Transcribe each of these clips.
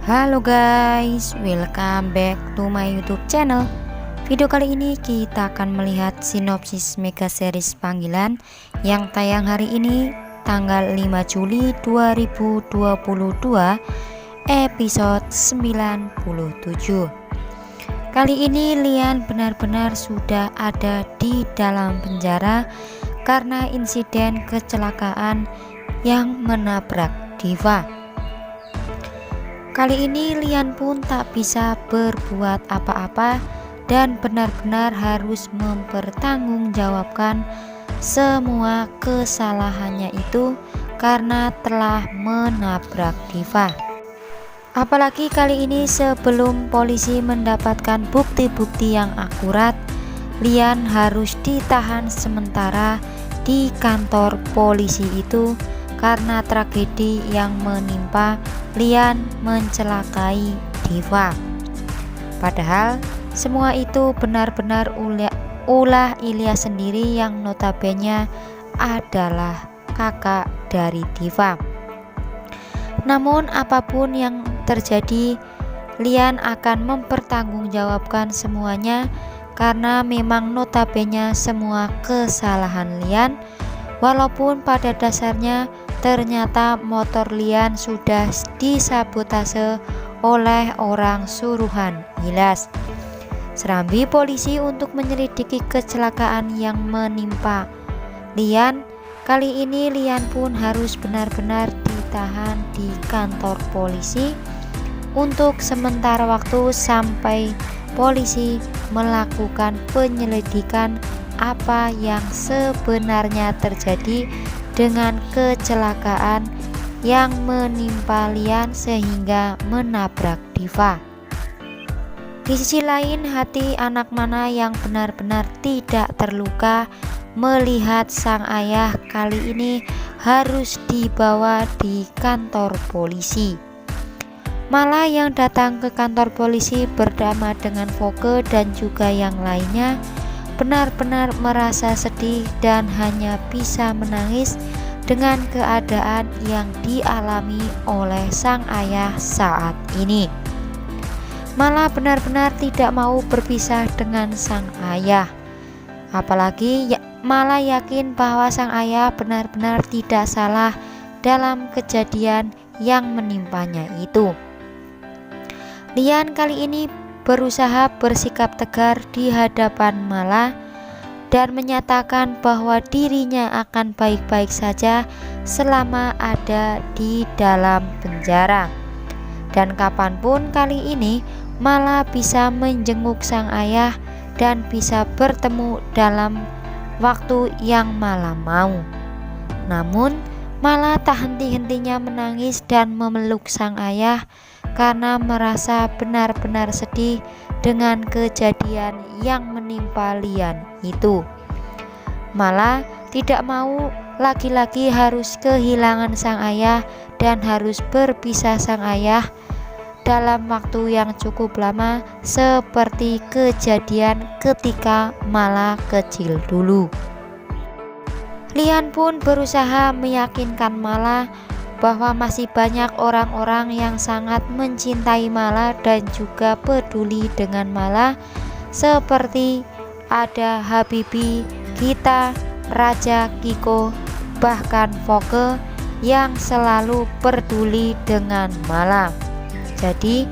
Halo guys, welcome back to my YouTube channel. Video kali ini kita akan melihat sinopsis mega series Panggilan yang tayang hari ini tanggal 5 Juli 2022 episode 97. Kali ini Lian benar-benar sudah ada di dalam penjara karena insiden kecelakaan yang menabrak Diva. Kali ini Lian pun tak bisa berbuat apa-apa dan benar-benar harus mempertanggungjawabkan semua kesalahannya itu karena telah menabrak Diva. Apalagi kali ini sebelum polisi mendapatkan bukti-bukti yang akurat, Lian harus ditahan sementara di kantor polisi itu karena tragedi yang menimpa Lian mencelakai Diva. Padahal semua itu benar-benar ulah Ilya sendiri yang notabene adalah kakak dari Diva. Namun apapun yang terjadi, Lian akan mempertanggungjawabkan semuanya karena memang notabene semua kesalahan Lian, walaupun pada dasarnya ternyata motor Lian sudah disabotase oleh orang suruhan Ilyas. Serambi polisi untuk menyelidiki kecelakaan yang menimpa Lian. Kali ini Lian pun harus benar-benar ditahan di kantor polisi untuk sementara waktu sampai polisi melakukan penyelidikan apa yang sebenarnya terjadi dengan kecelakaan yang menimpa Lian sehingga menabrak Diva. Di sisi lain, hati anak mana yang benar-benar tidak terluka melihat sang ayah kali ini harus dibawa di kantor polisi. Malah yang datang ke kantor polisi bersama dengan Voke dan juga yang lainnya benar-benar merasa sedih dan hanya bisa menangis dengan keadaan yang dialami oleh sang ayah saat ini. Malah benar-benar tidak mau berpisah dengan sang ayah. Apalagi malah yakin bahwa sang ayah benar-benar tidak salah dalam kejadian yang menimpanya itu. Lian kali ini berusaha bersikap tegar di hadapan Mala dan menyatakan bahwa dirinya akan baik-baik saja selama ada di dalam penjara. Dan kapanpun kali ini Mala bisa menjenguk sang ayah dan bisa bertemu dalam waktu yang Mala mau. Namun Mala tak henti-hentinya menangis dan memeluk sang ayah karena merasa benar-benar sedih dengan kejadian yang menimpa Lian itu. Malah tidak mau lagi-lagi harus kehilangan sang ayah dan harus berpisah sang ayah dalam waktu yang cukup lama seperti kejadian ketika Mala kecil dulu. Lian pun berusaha meyakinkan Mala bahwa masih banyak orang-orang yang sangat mencintai Mala dan juga peduli dengan Mala, seperti ada Habibi, Gita, Raja, Kiko, bahkan Voke yang selalu peduli dengan Mala. Jadi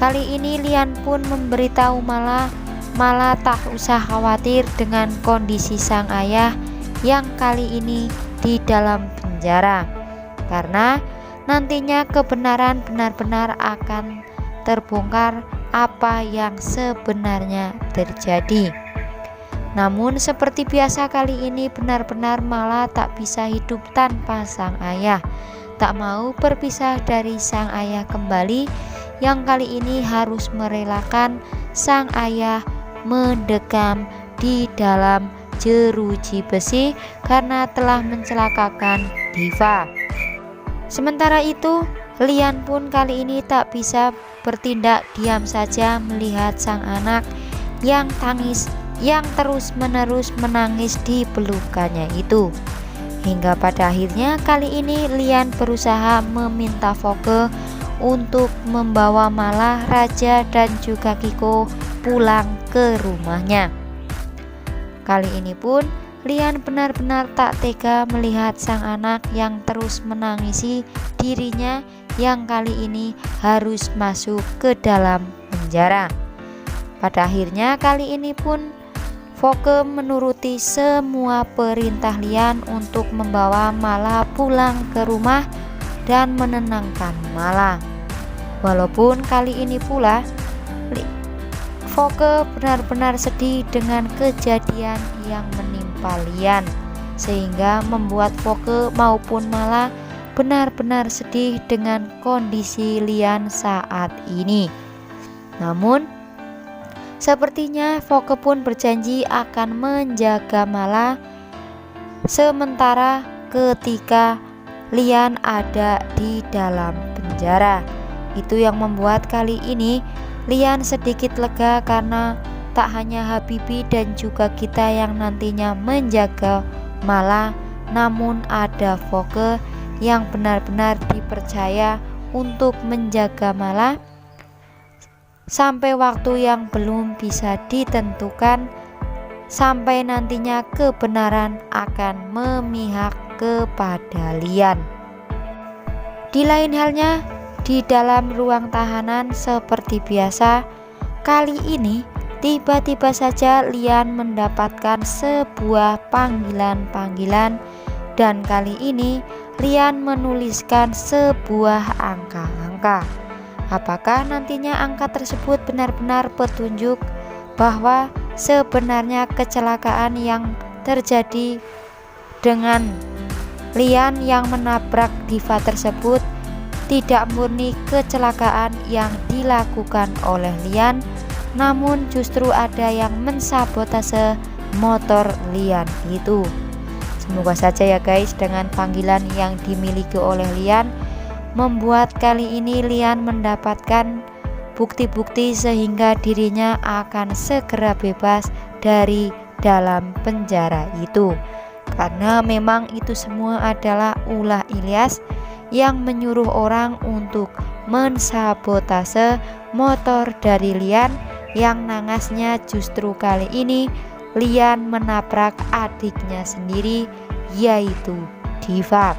kali ini Lian pun memberitahu Mala tak usah khawatir dengan kondisi sang ayah yang kali ini di dalam penjara, karena nantinya kebenaran benar-benar akan terbongkar apa yang sebenarnya terjadi. Namun seperti biasa kali ini benar-benar Mala tak bisa hidup tanpa sang ayah, tak mau berpisah dari sang ayah kembali, yang kali ini harus merelakan sang ayah mendekam di dalam jeruji besi karena telah mencelakakan Diva. Sementara itu, Lian pun kali ini tak bisa bertindak diam saja melihat sang anak yang terus-menerus menangis di pelukannya itu. Hingga pada akhirnya kali ini Lian berusaha meminta Voke untuk membawa Mala, Raja, dan juga Kiko pulang ke rumahnya. Kali ini pun Lian benar-benar tak tega melihat sang anak yang terus menangisi dirinya yang kali ini harus masuk ke dalam penjara. Pada akhirnya kali ini pun Voke menuruti semua perintah Lian untuk membawa Mala pulang ke rumah dan menenangkan Mala. Walaupun kali ini pula Voke benar-benar sedih dengan kejadian yang menimpa Lian, sehingga membuat Voke maupun Mala benar-benar sedih dengan kondisi Lian saat ini. Namun sepertinya Voke pun berjanji akan menjaga Mala sementara ketika Lian ada di dalam penjara. Itu yang membuat kali ini Lian sedikit lega karena tak hanya Habibi dan juga kita yang nantinya menjaga Mala, namun ada Voke yang benar-benar dipercaya untuk menjaga Mala sampai waktu yang belum bisa ditentukan, sampai nantinya kebenaran akan memihak kepada Lian. Di lain halnya, di dalam ruang tahanan seperti biasa, kali ini tiba-tiba saja Lian mendapatkan sebuah panggilan-panggilan, dan kali ini Lian menuliskan sebuah angka-angka. Apakah nantinya angka tersebut benar-benar petunjuk bahwa sebenarnya kecelakaan yang terjadi dengan Lian yang menabrak Diva tersebut tidak murni kecelakaan yang dilakukan oleh Lian, namun justru ada yang mensabotase motor Lian itu. Semoga saja ya guys, dengan panggilan yang dimiliki oleh Lian membuat kali ini Lian mendapatkan bukti-bukti sehingga dirinya akan segera bebas dari dalam penjara itu. Karena memang itu semua adalah ulah Ilyas yang menyuruh orang untuk mensabotase motor dari Lian, yang nangasnya justru kali ini Lian menabrak adiknya sendiri, yaitu Diva.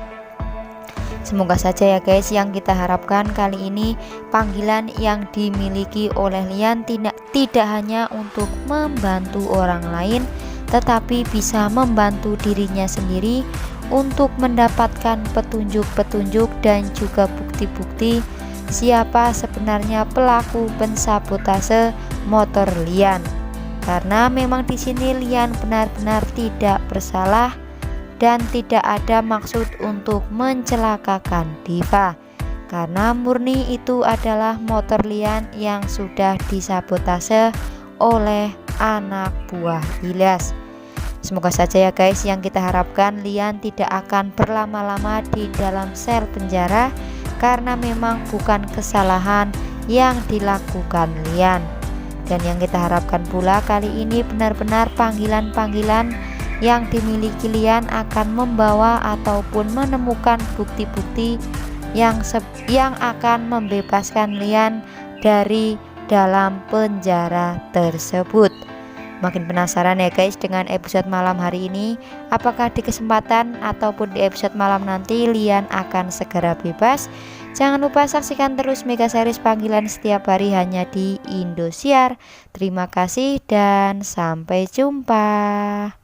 Semoga saja ya guys, yang kita harapkan kali ini panggilan yang dimiliki oleh Lian tidak hanya untuk membantu orang lain, tetapi bisa membantu dirinya sendiri untuk mendapatkan petunjuk-petunjuk dan juga bukti-bukti siapa sebenarnya pelaku pensabotase motor Lian. Karena memang di sini Lian benar-benar tidak bersalah dan tidak ada maksud untuk mencelakakan Diva, karena murni itu adalah motor Lian yang sudah disabotase oleh anak buah Ilyas. Semoga saja ya guys, yang kita harapkan Lian tidak akan berlama-lama di dalam sel penjara, karena memang bukan kesalahan yang dilakukan Lian. Dan yang kita harapkan pula kali ini benar-benar panggilan-panggilan yang dimiliki Lian akan membawa ataupun menemukan bukti-bukti yang akan membebaskan Lian dari dalam penjara tersebut. Makin penasaran ya guys dengan episode malam hari ini, apakah di kesempatan ataupun di episode malam nanti Lian akan segera bebas? Jangan lupa saksikan terus Mega Series Panggilan setiap hari hanya di Indosiar. Terima kasih dan sampai jumpa.